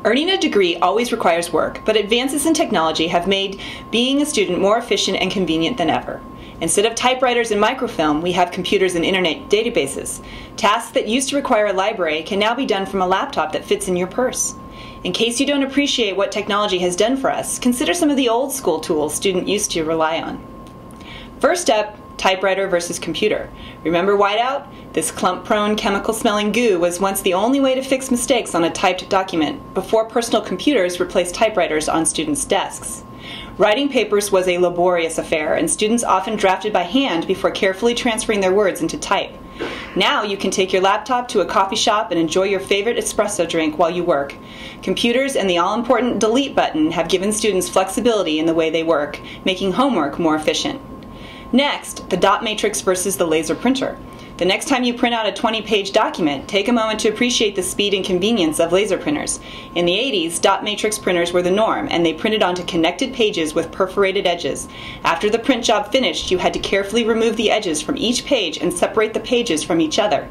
Earning a degree always requires work, but advances in technology have made being a student more efficient and convenient than ever. Instead of typewriters and microfilm, we have computers and internet databases. Tasks that used to require a library can now be done from a laptop that fits in your purse. In case you don't appreciate what technology has done for us, consider some of the old school tools students used to rely on. First up, typewriter versus computer. Remember whiteout? This clump-prone, chemical-smelling goo was once the only way to fix mistakes on a typed document before personal computers replaced typewriters on students' desks. Writing papers was a laborious affair, and students often drafted by hand before carefully transferring their words into type. Now you can take your laptop to a coffee shop and enjoy your favorite espresso drink while you work. Computers and the all-important delete button have given students flexibility in the way they work, making homework more efficient. Next, the dot matrix versus the laser printer. The next time you print out a 20-page document, take a moment to appreciate the speed and convenience of laser printers. In the 80s, dot matrix printers were the norm, and they printed onto connected pages with perforated edges. After the print job finished, you had to carefully remove the edges from each page and separate the pages from each other.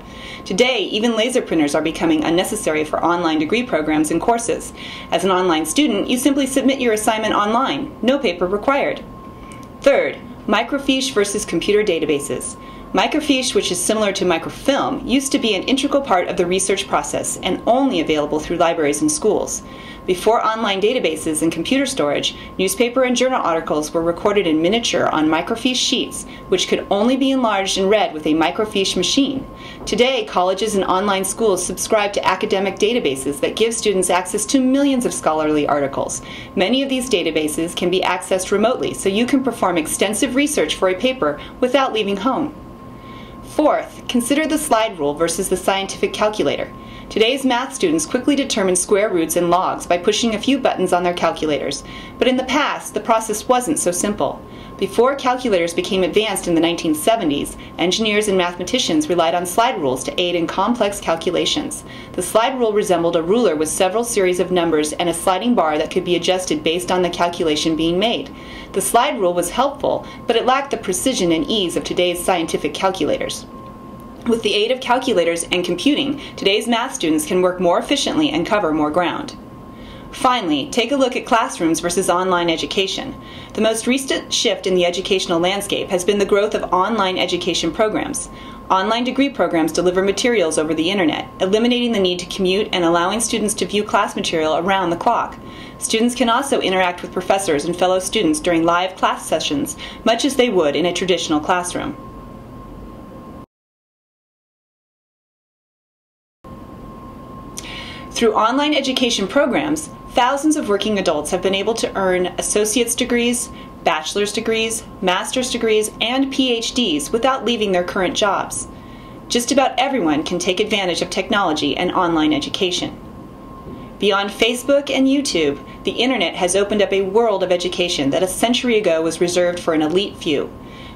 Today, even laser printers are becoming unnecessary for online degree programs and courses. As an online student, you simply submit your assignment online, no paper required. Third, microfiche versus computer databases. Microfiche, which is similar to microfilm, used to be an integral part of the research process and only available through libraries and schools. Before online databases and computer storage, newspaper and journal articles were recorded in miniature on microfiche sheets, which could only be enlarged and read with a microfiche machine. Today, colleges and online schools subscribe to academic databases that give students access to millions of scholarly articles. Many of these databases can be accessed remotely, so you can perform extensive research for a paper without leaving home. Fourth, consider the slide rule versus the scientific calculator. Today's math students quickly determine square roots and logs by pushing a few buttons on their calculators. But in the past, the process wasn't so simple. Before calculators became advanced in the 1970s, engineers and mathematicians relied on slide rules to aid in complex calculations. The slide rule resembled a ruler with several series of numbers and a sliding bar that could be adjusted based on the calculation being made. The slide rule was helpful, but it lacked the precision and ease of today's scientific calculators. With the aid of calculators and computing, today's math students can work more efficiently and cover more ground. Finally, take a look at classrooms versus online education. The most recent shift in the educational landscape has been the growth of online education programs. Online degree programs deliver materials over the internet, eliminating the need to commute and allowing students to view class material around the clock. Students can also interact with professors and fellow students during live class sessions, much as they would in a traditional classroom. Through online education programs, thousands of working adults have been able to earn associate's degrees, bachelor's degrees, master's degrees, and PhDs without leaving their current jobs. Just about everyone can take advantage of technology and online education. Beyond Facebook and YouTube, the internet has opened up a world of education that a century ago was reserved for an elite few.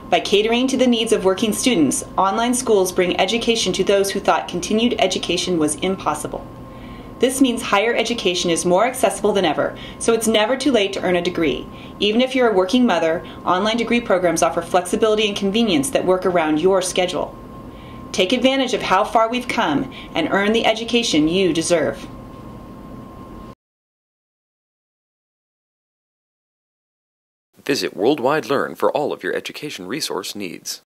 By catering to the needs of working students, online schools bring education to those who thought continued education was impossible. This means higher education is more accessible than ever, so it's never too late to earn a degree. Even if you're a working mother, online degree programs offer flexibility and convenience that work around your schedule. Take advantage of how far we've come and earn the education you deserve. Visit Worldwide Learn for all of your education resource needs.